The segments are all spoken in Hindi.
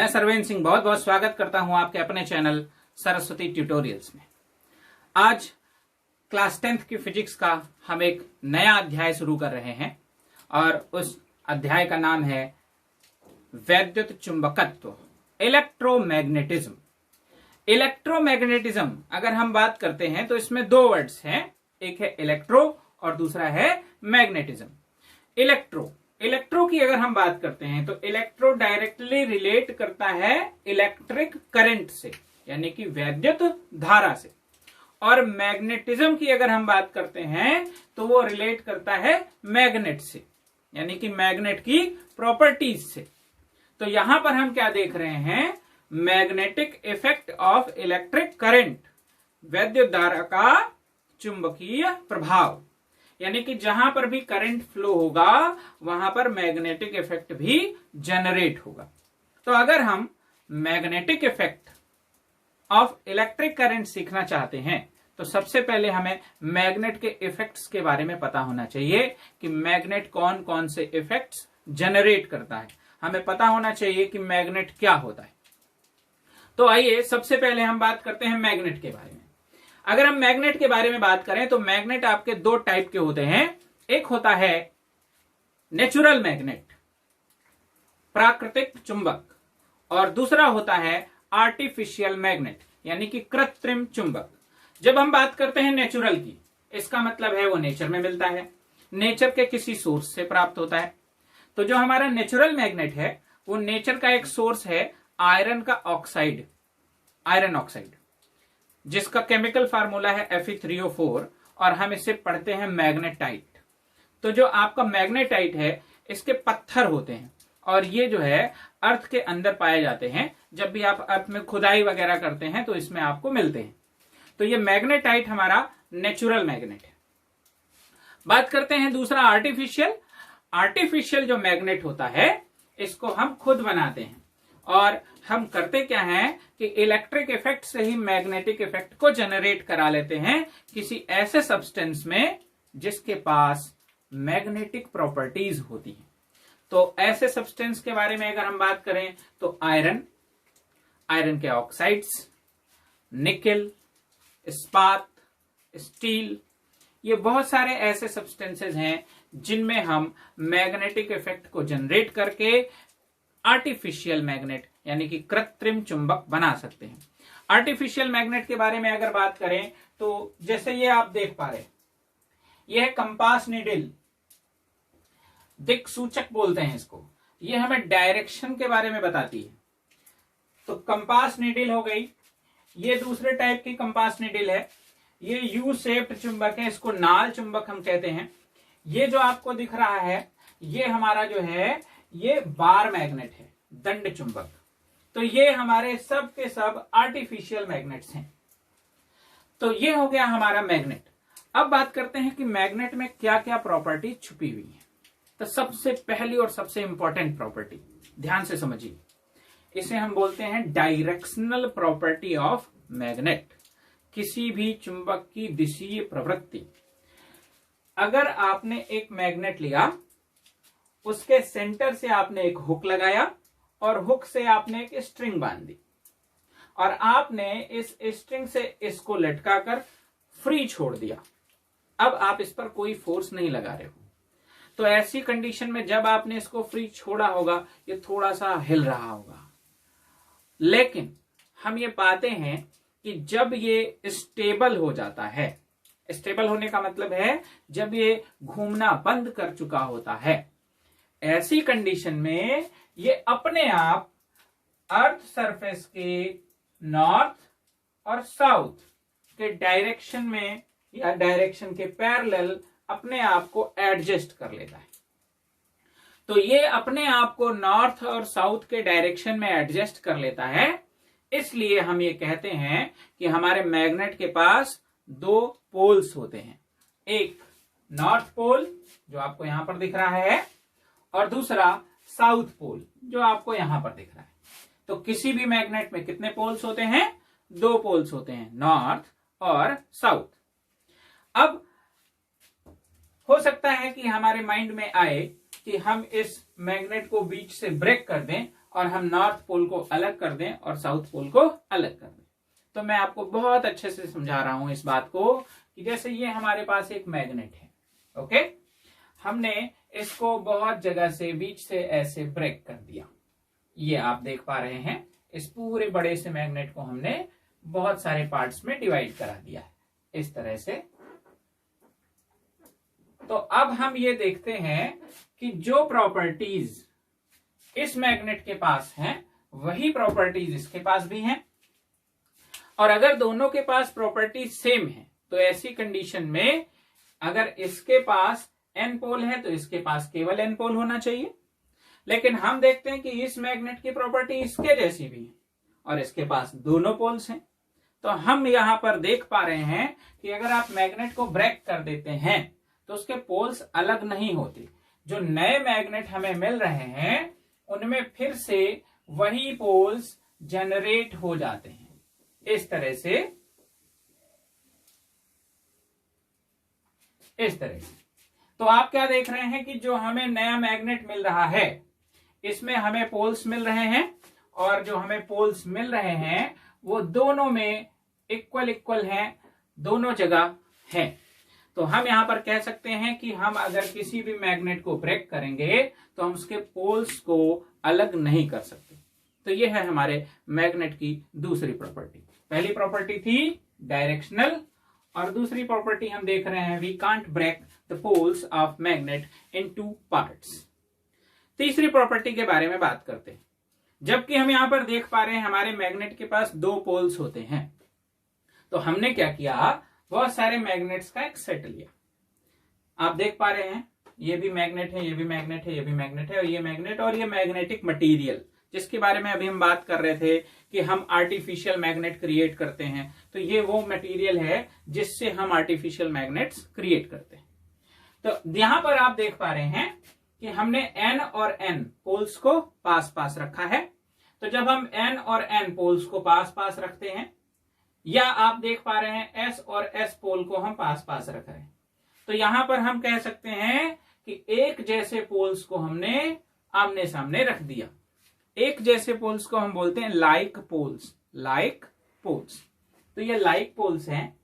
मैं सरवेंद्र सिंह बहुत बहुत स्वागत करता हूं आपके अपने चैनल सरस्वती ट्यूटोरियल्स में। आज क्लास 10th की फिजिक्स का हम एक नया अध्याय शुरू कर रहे हैं और उस अध्याय का नाम है वैद्युत चुंबकत्व, इलेक्ट्रोमैग्नेटिज्म। इलेक्ट्रोमैग्नेटिज्म अगर हम बात करते हैं तो इसमें दो वर्ड्स हैं, एक है इलेक्ट्रो और दूसरा है मैग्नेटिज्म। इलेक्ट्रो की अगर हम बात करते हैं तो इलेक्ट्रो डायरेक्टली रिलेट करता है इलेक्ट्रिक करंट से, यानी कि वैद्युत धारा से। और मैग्नेटिज्म की अगर हम बात करते हैं तो वो रिलेट करता है मैग्नेट से, यानी कि मैग्नेट की प्रॉपर्टीज से। तो यहां पर हम क्या देख रहे हैं, magnetic effect of electric current, वैद्युत धारा का चुंबकीय प्रभाव, यानी कि जहां पर भी करंट फ्लो होगा वहां पर मैग्नेटिक इफेक्ट भी जनरेट होगा। तो अगर हम magnetic effect of electric current सीखना चाहते हैं तो सबसे पहले हमें मैग्नेट के इफेक्ट्स के बारे में पता होना चाहिए कि मैग्नेट कौन कौन से इफेक्ट्स जनरेट करता है। हमें पता होना चाहिए कि मैग्नेट क्या होता है। तो आइए सबसे पहले हम बात करते हैं मैग्नेट के बारे में। अगर हम मैग्नेट के बारे में बात करें तो मैग्नेट आपके दो टाइप के होते हैं। एक होता है नेचुरल मैग्नेट, प्राकृतिक चुंबक, और दूसरा होता है आर्टिफिशियल मैग्नेट, यानी कि कृत्रिम चुंबक। जब हम बात करते हैं नेचुरल की, इसका मतलब है वो नेचर में मिलता है, नेचर के किसी सोर्स से प्राप्त होता है। तो जो हमारा नेचुरल मैग्नेट है वो नेचर का एक सोर्स है आयरन का ऑक्साइड, आयरन ऑक्साइड, जिसका केमिकल फार्मूला है Fe3O4 और हम इसे पढ़ते हैं मैग्नेटाइट। तो जो आपका मैग्नेटाइट है इसके पत्थर होते हैं और ये जो है अर्थ के अंदर पाए जाते हैं। जब भी आप अर्थ में खुदाई वगैरह करते हैं तो इसमें आपको मिलते हैं। तो ये मैग्नेटाइट हमारा नेचुरल मैग्नेट है। बात करते हैं दूसरा आर्टिफिशियल। आर्टिफिशियल जो मैग्नेट होता है इसको हम खुद बनाते हैं और हम करते क्या हैं कि इलेक्ट्रिक इफेक्ट से ही मैग्नेटिक इफेक्ट को जनरेट करा लेते हैं किसी ऐसे सब्सटेंस में जिसके पास मैग्नेटिक प्रॉपर्टीज होती हैं। तो ऐसे सब्सटेंस के बारे में अगर हम बात करें तो आयरन, आयरन के ऑक्साइड्स, निकेल, इस्पात, स्टील, ये बहुत सारे ऐसे सब्सटेंसेस हैं जिनमें हम मैग्नेटिक इफेक्ट को जनरेट करके आर्टिफिशियल मैग्नेट यानी कि कृत्रिम चुंबक बना सकते हैं। आर्टिफिशियल मैग्नेट के बारे में अगर बात करें तो जैसे ये आप देख पा रहे, यह है कंपास नीडल, दिक सूचक बोलते हैं इसको। ये हमें डायरेक्शन के बारे में बताती है। तो कंपास नीडल हो गई। ये दूसरे टाइप की कंपास नीडल है, ये यू शेप्ड चुंबक है, इसको नाल चुंबक हम कहते हैं। ये जो आपको दिख रहा है ये हमारा जो है ये बार मैग्नेट है, दंड चुंबक। तो ये हमारे सब के सब आर्टिफिशियल मैग्नेट्स हैं। तो ये हो गया हमारा मैग्नेट। अब बात करते हैं कि मैग्नेट में क्या क्या प्रॉपर्टी छुपी हुई है। तो सबसे पहली और सबसे इंपॉर्टेंट प्रॉपर्टी, ध्यान से समझिए, इसे हम बोलते हैं डायरेक्शनल प्रॉपर्टी ऑफ मैग्नेट, किसी भी चुंबक की दिशीय प्रवृत्ति। अगर आपने एक मैग्नेट लिया, उसके सेंटर से आपने एक हुक लगाया और हुक से आपने एक स्ट्रिंग बांध दी और आपने इस स्ट्रिंग से इसको लटकाकर फ्री छोड़ दिया। अब आप इस पर कोई फोर्स नहीं लगा रहे हो। तो ऐसी कंडीशन में जब आपने इसको फ्री छोड़ा होगा ये थोड़ा सा हिल रहा होगा, लेकिन हम ये पाते हैं कि जब ये स्टेबल हो जाता है, स्टेबल होने का मतलब है जब ये घूमना बंद कर चुका होता है, ऐसी कंडीशन में ये अपने आप अर्थ सरफेस के नॉर्थ और साउथ के डायरेक्शन में या डायरेक्शन के पैरेलल अपने आप को एडजस्ट कर लेता है। तो ये अपने आप को नॉर्थ और साउथ के डायरेक्शन में एडजस्ट कर लेता है। इसलिए हम ये कहते हैं कि हमारे मैग्नेट के पास दो पोल्स होते हैं, एक नॉर्थ पोल जो आपको यहां पर दिख रहा है और दूसरा साउथ पोल जो आपको यहां पर दिख रहा है। तो किसी भी मैग्नेट में कितने पोल्स होते हैं? दो पोल्स होते हैं, नॉर्थ और साउथ। अब हो सकता है कि हमारे माइंड में आए कि हम इस मैग्नेट को बीच से ब्रेक कर दें और हम नॉर्थ पोल को अलग कर दें और साउथ पोल को अलग कर दें। तो मैं आपको बहुत अच्छे से समझा रहा हूं इस बात को कि जैसे ये हमारे पास एक मैग्नेट है, ओके, हमने इसको बहुत जगह से बीच से ऐसे ब्रेक कर दिया। ये आप देख पा रहे हैं, इस पूरे बड़े से मैग्नेट को हमने बहुत सारे पार्ट्स में डिवाइड करा दिया है इस तरह से। तो अब हम ये देखते हैं कि जो प्रॉपर्टीज इस मैग्नेट के पास हैं वही प्रॉपर्टीज इसके पास भी हैं, और अगर दोनों के पास प्रॉपर्टीज सेम है तो ऐसी कंडीशन में अगर इसके पास n पोल है तो इसके पास केवल n पोल होना चाहिए। लेकिन हम देखते हैं कि इस मैग्नेट की प्रॉपर्टी इसके जैसी भी है और इसके पास दोनों पोल्स हैं। तो हम यहां पर देख पा रहे हैं कि अगर आप मैग्नेट को ब्रेक कर देते हैं तो उसके पोल्स अलग नहीं होते। जो नए मैग्नेट हमें मिल रहे हैं उनमें फिर से वही पोल्स जनरेट हो जाते हैं इस तरह से, इस तरह से। तो आप क्या देख रहे हैं कि जो हमें नया मैग्नेट मिल रहा है इसमें हमें पोल्स मिल रहे हैं, और जो हमें पोल्स मिल रहे हैं वो दोनों में इक्वल हैं, दोनों जगह हैं। तो हम यहां पर कह सकते हैं कि हम अगर किसी भी मैग्नेट को ब्रेक करेंगे तो हम उसके पोल्स को अलग नहीं कर सकते। तो ये है हमारे मैग्नेट की दूसरी प्रॉपर्टी। पहली प्रॉपर्टी थी डायरेक्शनल, और दूसरी प्रॉपर्टी हम देख रहे हैं we can't break the poles of magnet in 2 parts. तीसरी प्रॉपर्टी के बारे में बात करते हैं। जबकि हम यहां पर देख पा रहे हैं हमारे मैग्नेट के पास 2 पोल्स होते हैं, तो हमने क्या किया, बहुत सारे मैग्नेट्स का एक सेट लिया। आप देख पा रहे हैं ये भी मैग्नेट है, ये भी मैग्नेट है, ये भी मैग्नेट है, और ये मैग्नेट, और ये मैग्नेटिक मटेरियल जिसके बारे में अभी हम बात कर रहे थे कि हम आर्टिफिशियल मैग्नेट क्रिएट करते हैं। तो ये वो मटेरियल है जिससे हम आर्टिफिशियल मैग्नेट्स क्रिएट करते हैं। तो यहां पर आप देख पा रहे हैं कि हमने n और n पोल्स को पास पास रखा है। तो जब हम n और n पोल्स को पास पास रखते हैं, या आप देख पा रहे हैं s और s पोल को हम पास पास रख रहे हैं, तो यहां पर हम कह सकते हैं कि एक जैसे पोल्स को हमने आमने सामने रख दिया। एक जैसे पोल्स को हम बोलते हैं लाइक पोल्स, लाइक पोल्स। तो ये लाइक पोल्स हैं,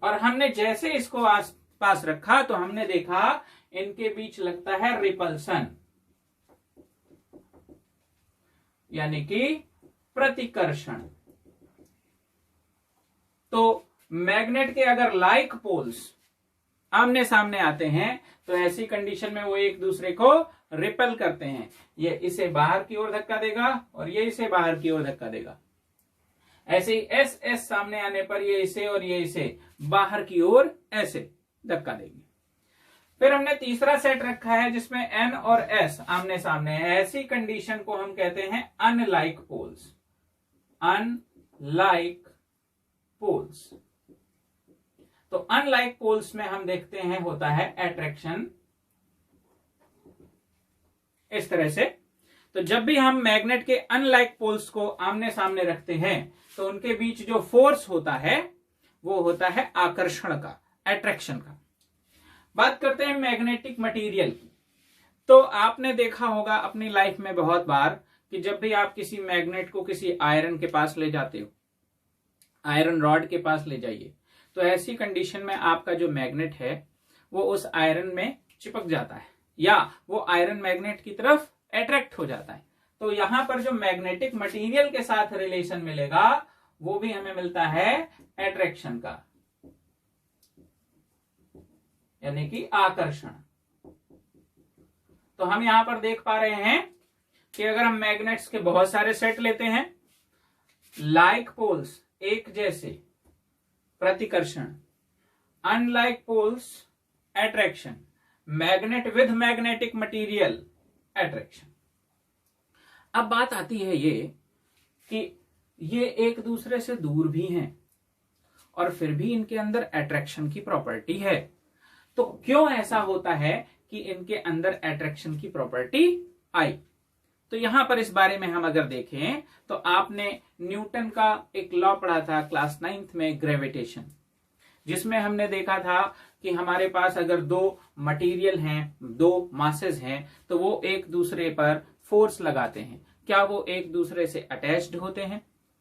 और हमने जैसे इसको आस पास रखा तो हमने देखा इनके बीच लगता है रिपल्सन, यानी कि प्रतिकर्षण। तो मैग्नेट के अगर लाइक पोल्स आमने सामने आते हैं तो ऐसी कंडीशन में वो एक दूसरे को रिपेल करते हैं। ये इसे बाहर की ओर धक्का देगा और ये इसे बाहर की ओर धक्का देगा। ऐसे ही एस एस सामने आने पर ये इसे और ये इसे बाहर की ओर ऐसे धक्का देंगे। फिर हमने तीसरा सेट रखा है जिसमें एन और एस आमने सामने है। ऐसी कंडीशन को हम कहते हैं अनलाइक पोल्स, अनलाइक पोल्स। तो अनलाइक पोल्स में हम देखते हैं होता है अट्रैक्शन इस तरह से। तो जब भी हम मैग्नेट के अनलाइक पोल्स को आमने सामने रखते हैं तो उनके बीच जो फोर्स होता है वो होता है आकर्षण का, अट्रैक्शन का। बात करते हैं मैग्नेटिक मटेरियल की। तो आपने देखा होगा अपनी लाइफ में बहुत बार कि जब भी आप किसी मैग्नेट को किसी आयरन के पास ले जाते हो, आयरन रॉड के पास ले जाइए, तो ऐसी कंडीशन में आपका जो मैग्नेट है वो उस आयरन में चिपक जाता है या वो आयरन मैग्नेट की तरफ अट्रैक्ट हो जाता है। तो यहां पर जो मैग्नेटिक मटेरियल के साथ रिलेशन मिलेगा वो भी हमें मिलता है अट्रैक्शन का, यानी कि आकर्षण। तो हम यहां पर देख पा रहे हैं कि अगर हम मैग्नेट्स के बहुत सारे सेट लेते हैं, लाइक पोल्स एक जैसे प्रतिकर्षण, unlike poles attraction, magnet with magnetic material attraction. अब बात आती है ये कि ये एक दूसरे से दूर भी हैं और फिर भी इनके अंदर अट्रैक्शन की प्रॉपर्टी है। तो क्यों ऐसा होता है कि इनके अंदर अट्रैक्शन की प्रॉपर्टी आई? तो यहां पर इस बारे में हम अगर देखें तो आपने न्यूटन का एक लॉ पढ़ा था क्लास 9th में, ग्रेविटेशन, जिसमें हमने देखा था कि हमारे पास अगर दो मटेरियल हैं, दो मासेस हैं, तो वो एक दूसरे पर फोर्स लगाते हैं। क्या वो एक दूसरे से अटैच्ड होते हैं?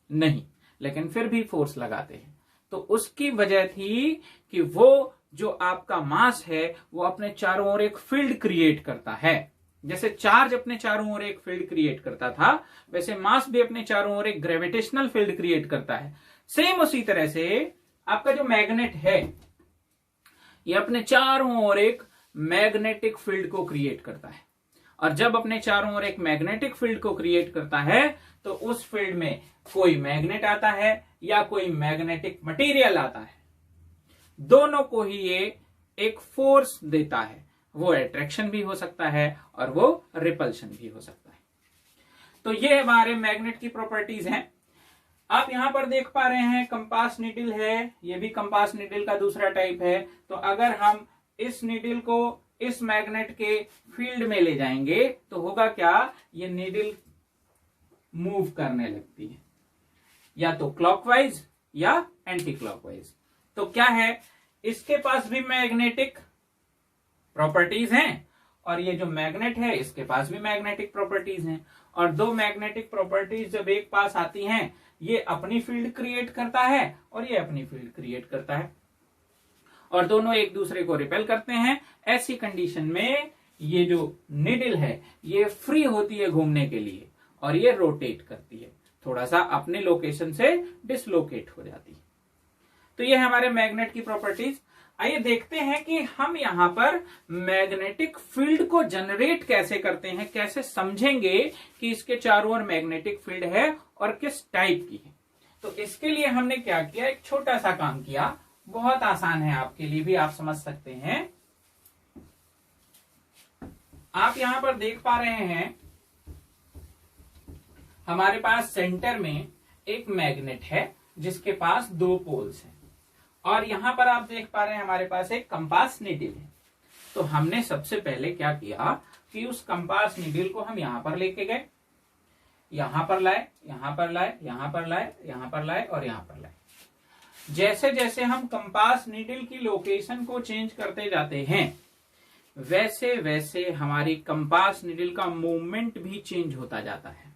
नहीं, लेकिन फिर भी फोर्स लगाते हैं। तो उसकी वजह थी कि वो जो आपका मास है वो अपने चारों ओर एक फील्ड क्रिएट करता है। जैसे चार्ज अपने चारों ओर एक फील्ड क्रिएट करता था, वैसे मास भी अपने चारों ओर एक ग्रेविटेशनल फील्ड क्रिएट करता है। सेम उसी तरह से आपका जो मैग्नेट है ये अपने चारों ओर एक मैग्नेटिक फील्ड को क्रिएट करता है। और जब अपने चारों ओर एक मैग्नेटिक फील्ड को क्रिएट करता है तो उस फील्ड में कोई मैग्नेट आता है या कोई मैग्नेटिक मटेरियल आता है, दोनों को ही ये एक फोर्स देता है। वो अट्रैक्शन भी हो सकता है और वो रिपल्शन भी हो सकता है। तो ये हमारे मैग्नेट की प्रॉपर्टीज हैं। आप यहां पर देख पा रहे हैं कंपास नीडल है, ये भी कंपास नीडल का दूसरा टाइप है। तो अगर हम इस नीडल को इस मैग्नेट के फील्ड में ले जाएंगे तो होगा क्या, ये नीडल मूव करने लगती है, या तो क्लॉकवाइज या एंटी क्लॉकवाइज। तो क्या है, इसके पास भी मैग्नेटिक प्रॉपर्टीज हैं और ये जो मैग्नेट है इसके पास भी मैग्नेटिक प्रॉपर्टीज हैं। और दो मैग्नेटिक प्रॉपर्टीज जब एक पास आती हैं, ये अपनी फील्ड क्रिएट करता है और ये अपनी फील्ड क्रिएट करता है और दोनों एक दूसरे को रिपेल करते हैं। ऐसी कंडीशन में ये जो निडल है ये फ्री होती है घूमने के लिए और ये रोटेट करती है, थोड़ा सा अपने लोकेशन से डिसलोकेट हो जाती है। तो ये हमारे मैग्नेट की प्रॉपर्टीज। आइए देखते हैं कि हम यहां पर मैग्नेटिक फील्ड को जनरेट कैसे करते हैं, कैसे समझेंगे कि इसके चारों ओर मैग्नेटिक फील्ड है और किस टाइप की है। तो इसके लिए हमने क्या किया, एक छोटा सा काम किया, बहुत आसान है, आपके लिए भी आप समझ सकते हैं। आप यहां पर देख पा रहे हैं हमारे पास सेंटर में एक मैग्नेट है जिसके पास दो पोल्स हैं और यहां पर आप देख पा रहे हैं हमारे पास एक कंपास नीडल है। तो हमने सबसे पहले क्या किया कि उस कंपास नीडल को हम यहां पर लेके गए, यहां पर लाए, यहां पर लाए, यहां पर लाए, यहां पर लाए और यहां पर लाए। जैसे जैसे हम कंपास नीडल की लोकेशन को चेंज करते जाते हैं वैसे वैसे हमारी कंपास नीडल का मूवमेंट भी चेंज होता जाता है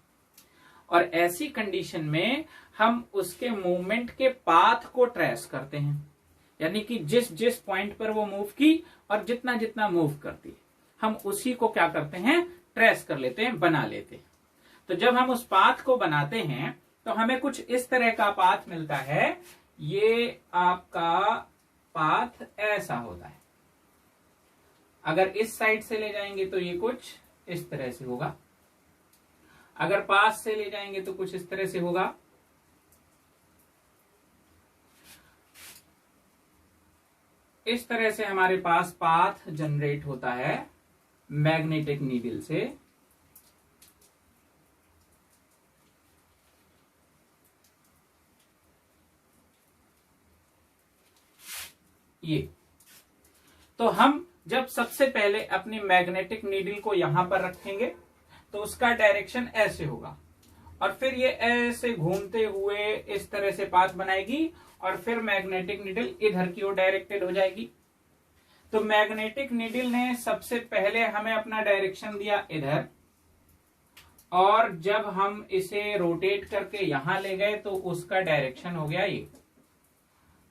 और ऐसी कंडीशन में हम उसके मूवमेंट के पाथ को ट्रेस करते हैं, यानी कि जिस जिस पॉइंट पर वो मूव की और जितना जितना मूव करती है हम उसी को क्या करते हैं, ट्रेस कर लेते हैं, बना लेते हैं। तो जब हम उस पाथ को बनाते हैं तो हमें कुछ इस तरह का पाथ मिलता है। ये आपका पाथ ऐसा होता है। अगर इस साइड से ले जाएंगे तो ये कुछ इस तरह से होगा, अगर पास से ले जाएंगे तो कुछ इस तरह से होगा। इस तरह से हमारे पास पाथ जनरेट होता है मैग्नेटिक नीडल से। ये तो हम जब सबसे पहले अपनी मैग्नेटिक नीडल को यहां पर रखेंगे तो उसका डायरेक्शन ऐसे होगा और फिर ये ऐसे घूमते हुए इस तरह से पाथ बनाएगी और फिर मैग्नेटिक नीडल इधर की ओर डायरेक्टेड हो जाएगी। तो मैग्नेटिक नीडल ने सबसे पहले हमें अपना डायरेक्शन दिया इधर और जब हम इसे रोटेट करके यहां ले गए तो उसका डायरेक्शन हो गया ये।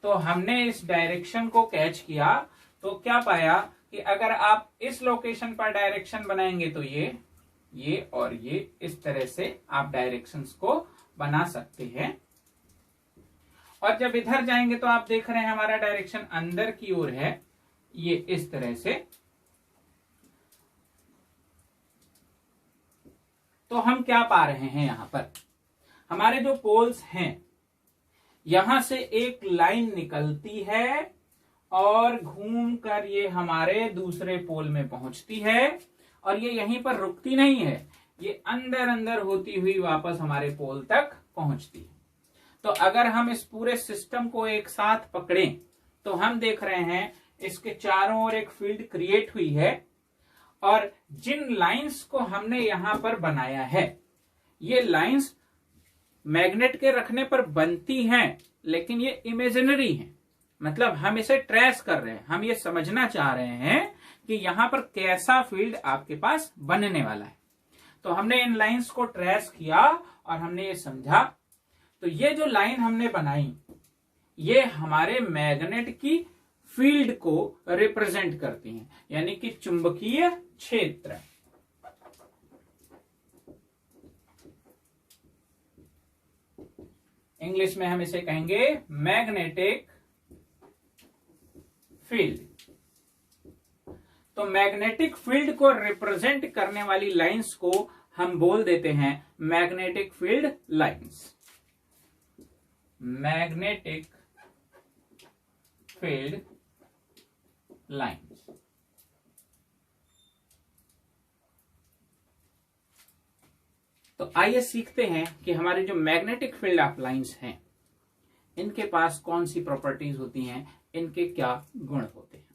तो हमने इस डायरेक्शन को कैच किया तो क्या पाया कि अगर आप इस लोकेशन पर डायरेक्शन बनाएंगे तो ये और ये इस तरह से आप डायरेक्शंस को बना सकते हैं। और जब इधर जाएंगे तो आप देख रहे हैं हमारा डायरेक्शन अंदर की ओर है, ये इस तरह से। तो हम क्या पा रहे हैं, यहां पर हमारे जो पोल्स हैं यहां से एक लाइन निकलती है और घूमकर ये हमारे दूसरे पोल में पहुंचती है और ये यहीं पर रुकती नहीं है, ये अंदर अंदर होती हुई वापस हमारे पोल तक पहुंचती है। तो अगर हम इस पूरे सिस्टम को एक साथ पकड़ें तो हम देख रहे हैं इसके चारों ओर एक फील्ड क्रिएट हुई है और जिन लाइंस को हमने यहां पर बनाया है ये लाइंस मैग्नेट के रखने पर बनती हैं लेकिन ये इमेजिनरी हैं, मतलब हम इसे ट्रेस कर रहे हैं, हम ये समझना चाह रहे हैं कि यहां पर कैसा फील्ड आपके पास बनने वाला है। तो हमने इन लाइंस को ट्रेस किया और हमने ये समझा। तो ये जो लाइन हमने बनाई ये हमारे मैग्नेट की फील्ड को रिप्रेजेंट करती हैं, यानी कि चुंबकीय क्षेत्र। इंग्लिश में हम इसे कहेंगे मैग्नेटिक फील्ड। तो मैग्नेटिक फील्ड को रिप्रेजेंट करने वाली लाइंस को हम बोल देते हैं magnetic field lines. Magnetic field lines. तो आइए सीखते हैं कि हमारे जो मैग्नेटिक फील्ड ऑफ लाइंस हैं इनके पास कौन सी प्रॉपर्टीज होती हैं, इनके क्या गुण होते हैं।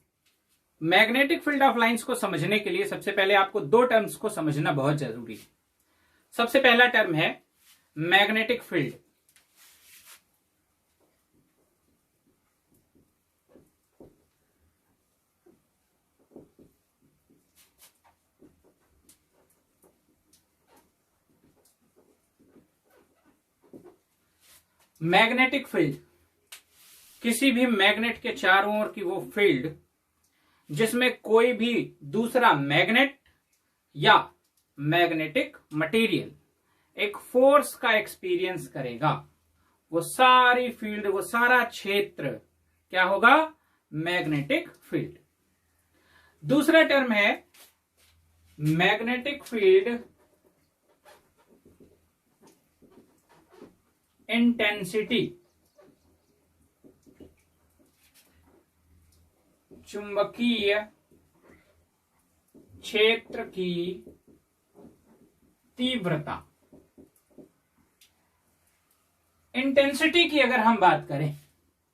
मैग्नेटिक फील्ड ऑफ लाइंस को समझने के लिए सबसे पहले आपको दो टर्म्स को समझना बहुत जरूरी है। सबसे पहला टर्म है मैग्नेटिक फील्ड। मैग्नेटिक फील्ड किसी भी मैग्नेट के चारों ओर की वो फील्ड जिसमें कोई भी दूसरा मैग्नेट या मैग्नेटिक मटेरियल एक फोर्स का एक्सपीरियंस करेगा, वो सारी फील्ड, वो सारा क्षेत्र क्या होगा, मैग्नेटिक फील्ड। दूसरा टर्म है मैग्नेटिक फील्ड इंटेंसिटी। चुंबकीय क्षेत्र की तीव्रता। इंटेंसिटी की अगर हम बात करें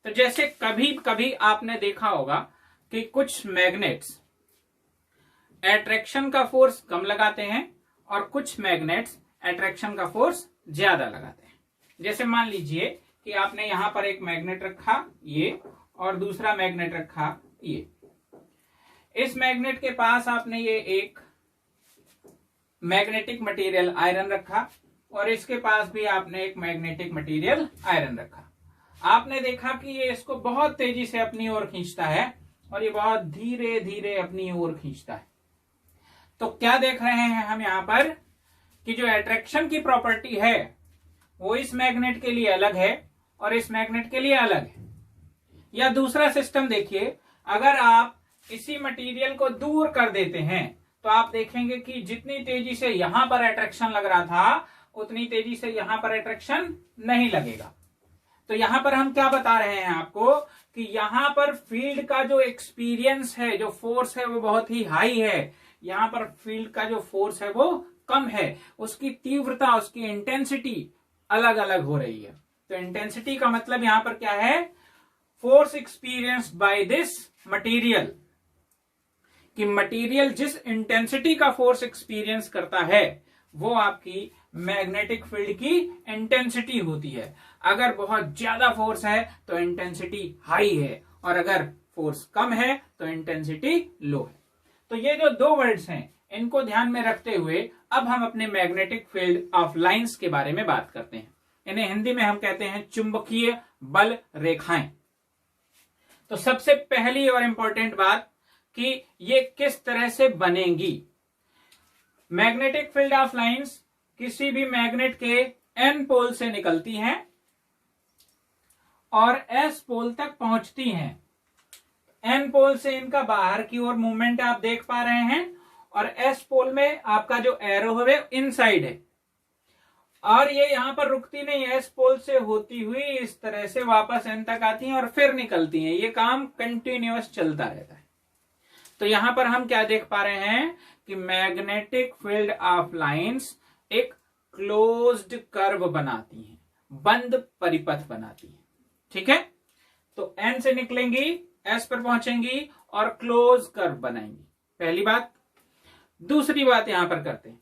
तो जैसे कभी कभी आपने देखा होगा कि कुछ मैग्नेट्स एट्रैक्शन का फोर्स कम लगाते हैं और कुछ मैग्नेट्स एट्रैक्शन का फोर्स ज्यादा लगाते हैं। जैसे मान लीजिए कि आपने यहां पर एक मैग्नेट रखा ये, और दूसरा मैग्नेट रखा ये। इस मैग्नेट के पास आपने ये एक मैग्नेटिक मटेरियल आयरन रखा और इसके पास भी आपने एक मैग्नेटिक मटेरियल आयरन रखा। आपने देखा कि ये इसको बहुत तेजी से अपनी ओर खींचता है और ये बहुत धीरे धीरे अपनी ओर खींचता है। तो क्या देख रहे हैं हम यहां पर कि जो अट्रैक्शन की प्रॉपर्टी है वो इस मैग्नेट के लिए अलग है और इस मैग्नेट के लिए अलग है। या दूसरा सिस्टम देखिए, अगर आप इसी मटेरियल को दूर कर देते हैं तो आप देखेंगे कि जितनी तेजी से यहां पर अट्रैक्शन लग रहा था उतनी तेजी से यहां पर अट्रैक्शन नहीं लगेगा। तो यहां पर हम क्या बता रहे हैं आपको कि यहां पर फील्ड का जो एक्सपीरियंस है, जो फोर्स है वो बहुत ही हाई है। यहां पर फील्ड का जो फोर्स है वो कम है, उसकी तीव्रता, उसकी इंटेंसिटी अलग अलग हो रही है। तो इंटेंसिटी का मतलब यहां पर क्या है, force experienced by this material, कि मटेरियल जिस इंटेंसिटी का फोर्स एक्सपीरियंस करता है वो आपकी मैग्नेटिक फील्ड की इंटेंसिटी होती है। अगर बहुत ज्यादा फोर्स है तो इंटेंसिटी हाई है और अगर फोर्स कम है तो इंटेंसिटी लो है। तो ये जो दो वर्ड्स हैं इनको ध्यान में रखते हुए अब हम अपने मैग्नेटिक फील्ड ऑफ लाइंस के बारे में बात करते हैं। इन्हें हिंदी में हम कहते हैं चुंबकीय बल रेखाएं। तो सबसे पहली और इंपॉर्टेंट बात कि ये किस तरह से बनेंगी। मैग्नेटिक फील्ड ऑफ लाइंस किसी भी मैग्नेट के एन पोल से निकलती हैं और एस पोल तक पहुंचती हैं। एन पोल से इनका बाहर की ओर मूवमेंट आप देख पा रहे हैं और एस पोल में आपका जो एरो है इनसाइड है और ये यहां पर रुकती नहीं, एस पोल से होती हुई इस तरह से वापस एन तक आती हैं और फिर निकलती हैं। ये काम कंटिन्यूअस चलता रहता है। तो यहां पर हम क्या देख पा रहे हैं कि मैग्नेटिक फील्ड ऑफ लाइंस एक क्लोज्ड कर्व बनाती हैं, बंद परिपथ बनाती हैं। ठीक है, तो एन से निकलेंगी, एस पर पहुंचेंगी और क्लोज कर्व बनाएंगी। पहली बात। दूसरी बात यहां पर करते हैं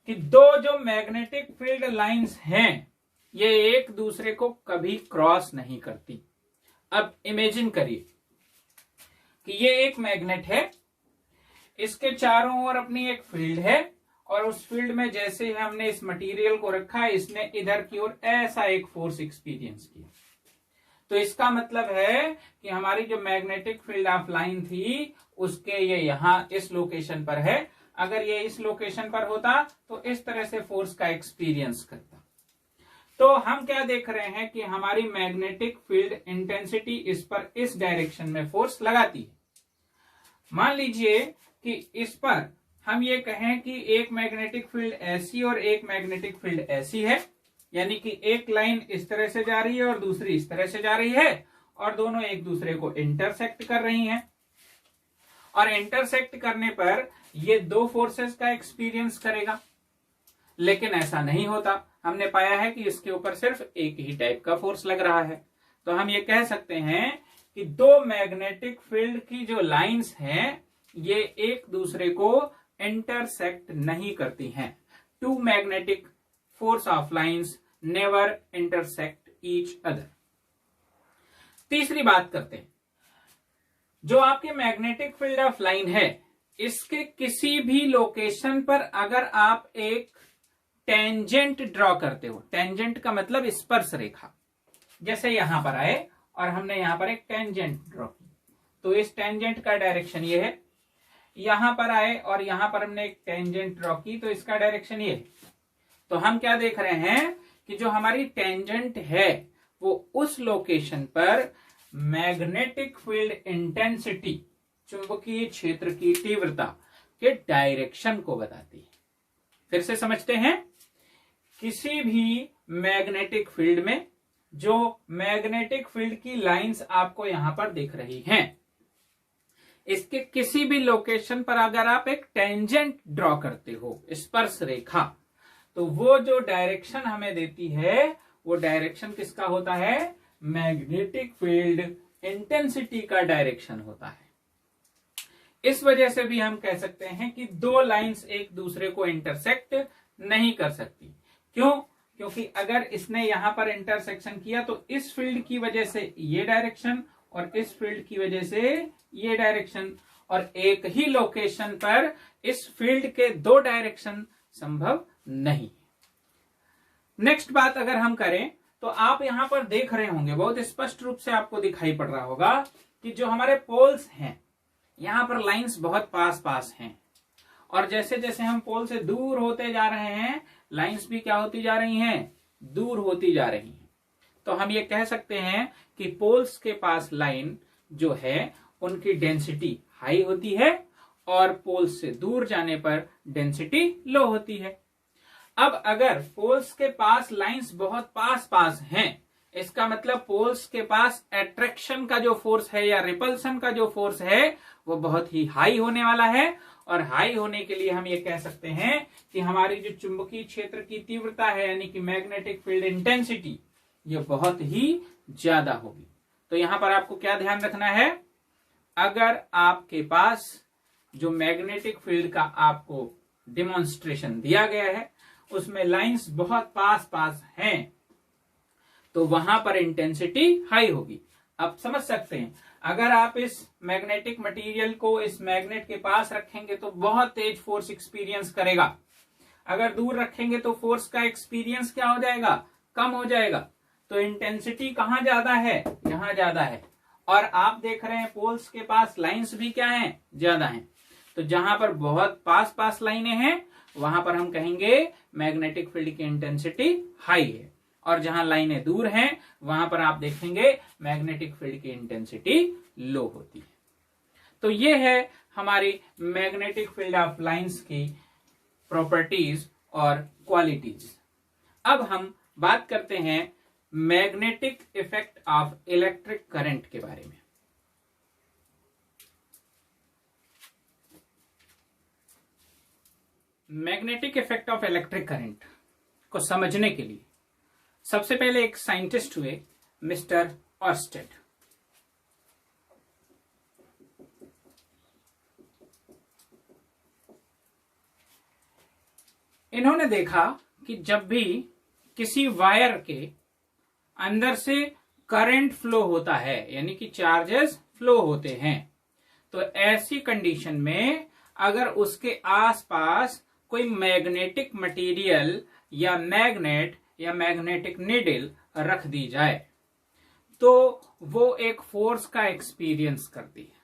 कि दो जो मैग्नेटिक फील्ड लाइंस हैं ये एक दूसरे को कभी क्रॉस नहीं करती। अब इमेजिन करिए कि ये एक मैग्नेट है, इसके चारों ओर अपनी एक फील्ड है, और उस फील्ड में जैसे ही हमने इस मटेरियल को रखा, इसने इधर की ओर ऐसा एक फोर्स एक्सपीरियंस किया। तो इसका मतलब है कि हमारी जो मैग्नेटिक फील्ड ऑफ लाइन थी उसके ये यहां इस लोकेशन पर है। अगर ये इस लोकेशन पर होता तो इस तरह से फोर्स का एक्सपीरियंस करता। तो हम क्या देख रहे हैं कि हमारी मैग्नेटिक फील्ड इंटेंसिटी इस पर इस डायरेक्शन में फोर्स लगाती है। मान लीजिए कि इस पर हम ये कहें कि एक मैग्नेटिक फील्ड ऐसी और एक मैग्नेटिक फील्ड ऐसी है, यानी कि एक लाइन इस तरह से जा रही है और दूसरी इस तरह से जा रही है, और दोनों एक दूसरे को इंटरसेक्ट कर रही हैं। और इंटरसेक्ट करने पर ये दो फोर्सेस का एक्सपीरियंस करेगा, लेकिन ऐसा नहीं होता। हमने पाया है कि इसके ऊपर सिर्फ एक ही टाइप का फोर्स लग रहा है। तो हम ये कह सकते हैं कि दो मैग्नेटिक फील्ड की जो लाइंस हैं ये एक दूसरे को इंटरसेक्ट नहीं करती हैं। Two magnetic force of lines never intersect each other. तीसरी बात करते हैं, जो आपके मैग्नेटिक फील्ड ऑफ लाइन है इसके किसी भी लोकेशन पर अगर आप एक टेंजेंट ड्रॉ करते हो, टेंजेंट का मतलब स्पर्श रेखा, जैसे यहां पर आए और हमने यहां पर एक टेंजेंट ड्रॉ की, तो इस टेंजेंट का डायरेक्शन ये है। यहां पर आए और यहां पर हमने एक टेंजेंट ड्रॉ की, तो इसका डायरेक्शन ये है। तो हम क्या देख रहे हैं कि जो हमारी टेंजेंट है वो उस लोकेशन पर मैग्नेटिक फील्ड इंटेंसिटी, चुंबकीय क्षेत्र की तीव्रता के डायरेक्शन को बताती है। फिर से समझते हैं, किसी भी मैग्नेटिक फील्ड में जो मैग्नेटिक फील्ड की लाइंस आपको यहां पर दिख रही हैं, इसके किसी भी लोकेशन पर अगर आप एक टेंजेंट ड्रॉ करते हो, स्पर्श रेखा, तो वो जो डायरेक्शन हमें देती है वो डायरेक्शन किसका होता है? मैग्नेटिक फील्ड इंटेंसिटी का डायरेक्शन होता है। इस वजह से भी हम कह सकते हैं कि दो लाइंस एक दूसरे को इंटरसेक्ट नहीं कर सकती। क्यों? क्योंकि अगर इसने यहां पर इंटरसेक्शन किया तो इस फील्ड की वजह से ये डायरेक्शन और इस फील्ड की वजह से ये डायरेक्शन, और एक ही लोकेशन पर इस फील्ड के दो डायरेक्शन संभव नहीं। नेक्स्ट बात अगर हम करें तो आप यहां पर देख रहे होंगे, बहुत स्पष्ट रूप से आपको दिखाई पड़ रहा होगा कि जो हमारे पोल्स हैं यहां पर लाइंस बहुत पास पास हैं, और जैसे जैसे हम पोल से दूर होते जा रहे हैं लाइंस भी क्या होती जा रही हैं? दूर होती जा रही हैं। तो हम ये कह सकते हैं कि पोल्स के पास लाइन जो है उनकी डेंसिटी हाई होती है और पोल्स से दूर जाने पर डेंसिटी लो होती है। अब अगर पोल्स के पास लाइंस बहुत पास पास हैं, इसका मतलब पोल्स के पास अट्रैक्शन का जो फोर्स है या रिपल्सन का जो फोर्स है वो बहुत ही हाई होने वाला है, और हाई होने के लिए हम ये कह सकते हैं कि हमारी जो चुंबकीय क्षेत्र की तीव्रता है यानी कि मैग्नेटिक फील्ड इंटेंसिटी ये बहुत ही ज्यादा होगी। तो यहां पर आपको क्या ध्यान रखना है, अगर आपके पास जो मैग्नेटिक फील्ड का आपको डिमॉन्स्ट्रेशन दिया गया है उसमें लाइंस बहुत पास पास हैं तो वहां पर इंटेंसिटी हाई होगी। अब समझ सकते हैं, अगर आप इस मैग्नेटिक मटेरियल को इस मैग्नेट के पास रखेंगे तो बहुत तेज फोर्स एक्सपीरियंस करेगा, अगर दूर रखेंगे तो फोर्स का एक्सपीरियंस क्या हो जाएगा? कम हो जाएगा। तो इंटेंसिटी कहां ज्यादा है? यहां ज्यादा है। और आप देख रहे हैं पोल्स के पास लाइंस भी क्या हैं? ज्यादा हैं। तो जहां पर बहुत पास पास लाइनें हैं वहां पर हम कहेंगे मैग्नेटिक फील्ड की इंटेंसिटी हाई है, और जहां लाइनें दूर हैं वहां पर आप देखेंगे मैग्नेटिक फील्ड की इंटेंसिटी लो होती है। तो ये है हमारी मैग्नेटिक फील्ड ऑफ लाइंस की प्रॉपर्टीज और क्वालिटीज। अब हम बात करते हैं magnetic effect of electric current के बारे में। Magnetic effect of electric current को समझने के लिए सबसे पहले एक साइंटिस्ट हुए मिस्टर ऑर्स्टेड। इन्होंने देखा कि जब भी किसी वायर के अंदर से करंट फ्लो होता है, यानी कि चार्जेस फ्लो होते हैं। तो ऐसी कंडीशन में अगर उसके आसपास कोई मैग्नेटिक मटेरियल या मैग्नेट या मैग्नेटिक नीडल रख दी जाए तो वो एक फोर्स का एक्सपीरियंस करती है।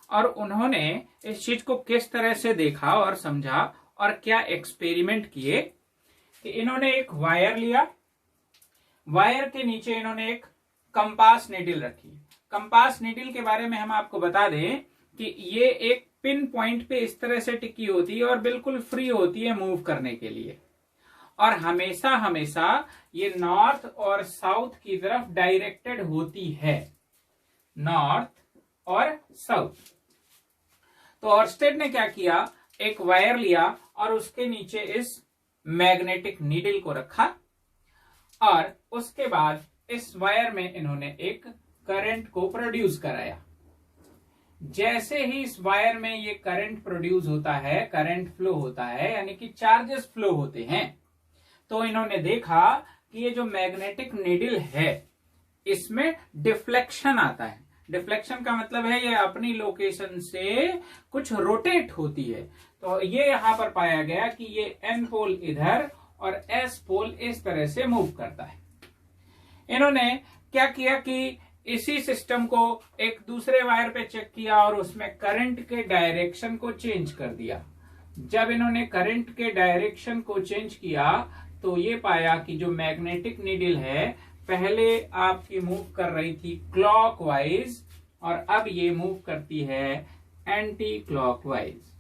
और उन्होंने इस चीज को किस तरह से देखा और समझा और क्या एक्सपेरिमेंट किए कि इन्होंने एक वायर लिया, वायर के नीचे इन्होंने एक कंपास नीडल रखी। कंपास नीडल के बारे में हम आपको बता दें कि ये एक पिन पॉइंट पे इस तरह से टिकी होती है और बिल्कुल फ्री होती है मूव करने के लिए, और हमेशा हमेशा ये नॉर्थ और साउथ की तरफ डायरेक्टेड होती है, नॉर्थ और साउथ। तो ऑर्स्टेड ने क्या किया, एक वायर लिया और उसके नीचे इस मैग्नेटिक नीडल को रखा और उसके बाद इस वायर में इन्होंने एक करंट को प्रोड्यूस कराया। जैसे ही इस वायर में ये करंट प्रोड्यूस होता है, करंट फ्लो होता है, यानी कि चार्जेस फ्लो होते हैं, तो इन्होंने देखा कि ये जो मैग्नेटिक नीडल है इसमें डिफ्लेक्शन आता है। डिफ्लेक्शन का मतलब है ये अपनी लोकेशन से कुछ रोटेट होती है। तो ये यहां पर पाया गया कि ये एन पोल इधर और एस पोल इस तरह से मूव करता है। इन्होंने क्या किया कि इसी सिस्टम को एक दूसरे वायर पे चेक किया और उसमें करंट के डायरेक्शन को चेंज कर दिया। जब इन्होंने करंट के डायरेक्शन को चेंज किया तो ये पाया कि जो मैग्नेटिक नीडल है पहले आपकी मूव कर रही थी क्लॉकवाइज और अब ये मूव करती है एंटी क्लॉकवाइज।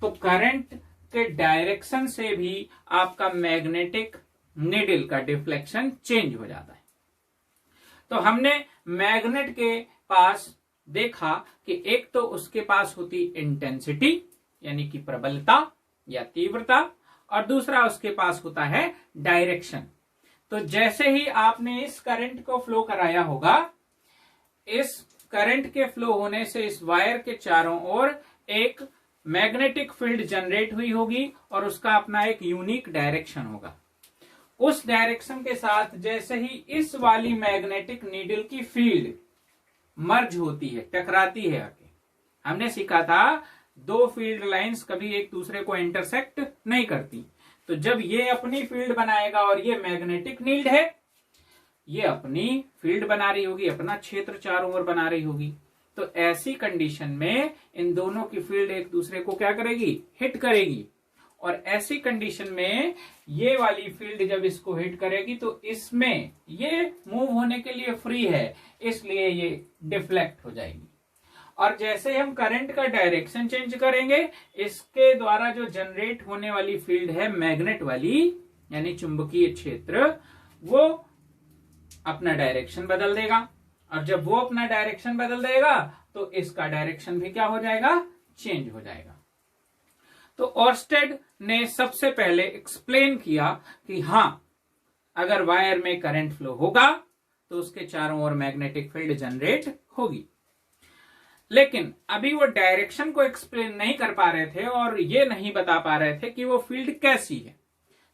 तो करंट के डायरेक्शन से भी आपका मैग्नेटिक नीडल का डिफ्लेक्शन चेंज हो जाता है। तो हमने मैग्नेट के पास देखा कि एक तो उसके पास होती इंटेंसिटी यानी कि प्रबलता या तीव्रता, और दूसरा उसके पास होता है डायरेक्शन। तो जैसे ही आपने इस करंट को फ्लो कराया होगा, इस करंट के फ्लो होने से इस वायर के चारों ओर एक मैग्नेटिक फील्ड जनरेट हुई होगी और उसका अपना एक यूनिक डायरेक्शन होगा। उस डायरेक्शन के साथ जैसे ही इस वाली मैग्नेटिक नीडल की फील्ड मर्ज होती है, टकराती है आके, हमने सीखा था दो फील्ड लाइंस कभी एक दूसरे को इंटरसेक्ट नहीं करती। तो जब ये अपनी फील्ड बनाएगा और ये मैग्नेटिक नीड है, ये अपनी फील्ड बना रही होगी, अपना क्षेत्र चारों ओर बना रही होगी। तो ऐसी कंडीशन में इन दोनों की फील्ड एक दूसरे को क्या करेगी, हिट करेगी। और ऐसी कंडीशन में ये वाली फील्ड जब इसको हिट करेगी तो इसमें ये मूव होने के लिए फ्री है, इसलिए ये डिफ्लेक्ट हो जाएगी। और जैसे हम करंट का डायरेक्शन चेंज करेंगे, इसके द्वारा जो जनरेट होने वाली फील्ड है मैग्नेट वाली यानी चुंबकीय क्षेत्र, वो अपना डायरेक्शन बदल देगा। और जब वो अपना डायरेक्शन बदल देगा तो इसका डायरेक्शन भी क्या हो जाएगा, चेंज हो जाएगा। तो ऑर्स्टेड ने सबसे पहले एक्सप्लेन किया कि हां, अगर वायर में करंट फ्लो होगा तो उसके चारों ओर मैग्नेटिक फील्ड जनरेट होगी। लेकिन अभी वो डायरेक्शन को एक्सप्लेन नहीं कर पा रहे थे और ये नहीं बता पा रहे थे कि वो फील्ड कैसी है।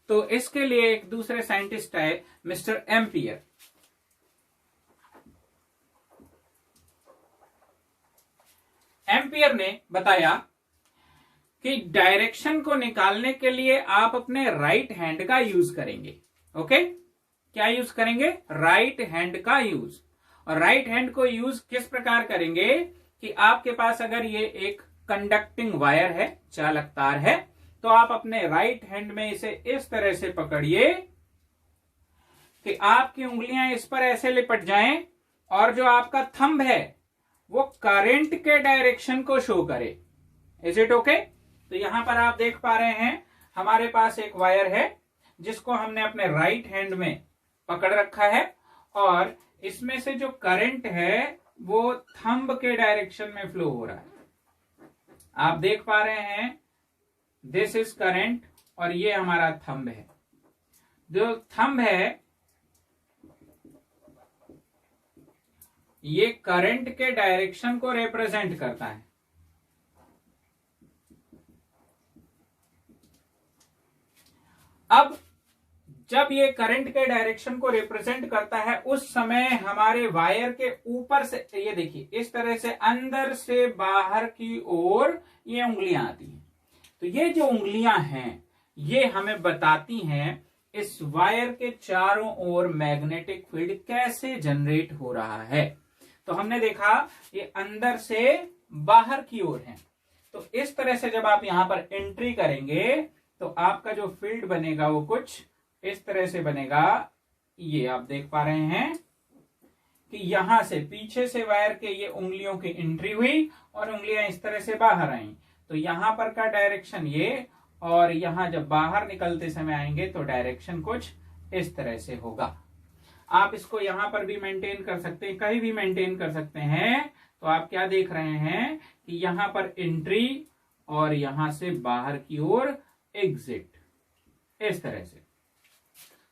तो इसके लिए एक दूसरे साइंटिस्ट आए, मिस्टर एम्पियर। एम्पियर ने बताया कि डायरेक्शन को निकालने के लिए आप अपने राइट हैंड का यूज करेंगे। ओके, क्या यूज करेंगे, राइट हैंड का यूज। और राइट हैंड को यूज किस प्रकार करेंगे कि आपके पास अगर ये एक कंडक्टिंग वायर है, चालक तार है, तो आप अपने राइट हैंड में इसे इस तरह से पकड़िए कि आपकी उंगलियां इस पर ऐसे लिपट जाएं और जो आपका थंब है वो करंट के डायरेक्शन को शो करे। Is it okay? तो यहां पर आप देख पा रहे हैं हमारे पास एक वायर है जिसको हमने अपने राइट हैंड में पकड़ रखा है और इसमें से जो करंट है वो थंब के डायरेक्शन में फ्लो हो रहा है। आप देख पा रहे हैं दिस इज करंट और ये हमारा थंब है। जो थंब है ये करंट के डायरेक्शन को रिप्रेजेंट करता है। अब जब ये करंट के डायरेक्शन को रिप्रेजेंट करता है उस समय हमारे वायर के ऊपर से, ये देखिए इस तरह से अंदर से बाहर की ओर ये उंगलियां आती हैं। तो ये जो उंगलियां हैं ये हमें बताती हैं इस वायर के चारों ओर मैग्नेटिक फील्ड कैसे जनरेट हो रहा है। तो हमने देखा ये अंदर से बाहर की ओर है। तो इस तरह से जब आप यहां पर एंट्री करेंगे तो आपका जो फील्ड बनेगा वो कुछ इस तरह से बनेगा। ये आप देख पा रहे हैं कि यहां से पीछे से वायर के ये उंगलियों की एंट्री हुई और उंगलियां इस तरह से बाहर आई। तो यहां पर का डायरेक्शन ये, और यहां जब बाहर निकलते समय आएंगे तो डायरेक्शन कुछ इस तरह से होगा। आप इसको यहां पर भी मेंटेन कर सकते हैं, कहीं भी मेंटेन कर सकते हैं। तो आप क्या देख रहे हैं कि यहां पर एंट्री और यहां से बाहर की ओर एग्जिट, इस तरह से।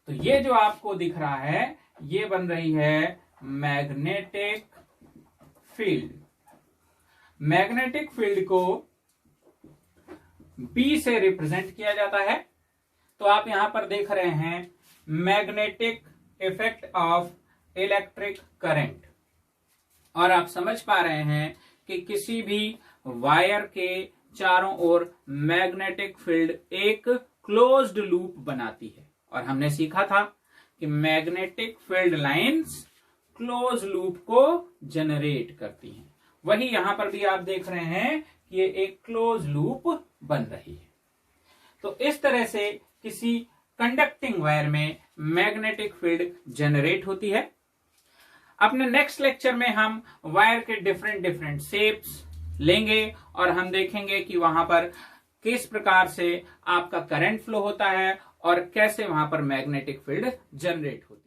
तो ये जो आपको दिख रहा है ये बन रही है मैग्नेटिक फील्ड। मैग्नेटिक फील्ड को B से रिप्रेजेंट किया जाता है। तो आप यहां पर देख रहे हैं magnetic effect of electric current, और आप समझ पा रहे हैं कि किसी भी वायर के चारों ओर मैग्नेटिक फील्ड एक क्लोज्ड लूप बनाती है। और हमने सीखा था कि magnetic field lines close loop को जनरेट करती हैं। वही यहां पर भी आप देख रहे हैं कि ये एक क्लोज लूप बन रही है। तो इस तरह से किसी कंडक्टिंग वायर में मैग्नेटिक फील्ड जनरेट होती है। अपने नेक्स्ट लेक्चर में हम वायर के डिफरेंट शेप्स लेंगे और हम देखेंगे कि वहां पर किस प्रकार से आपका करंट फ्लो होता है और कैसे वहां पर मैग्नेटिक फील्ड जनरेट होता है।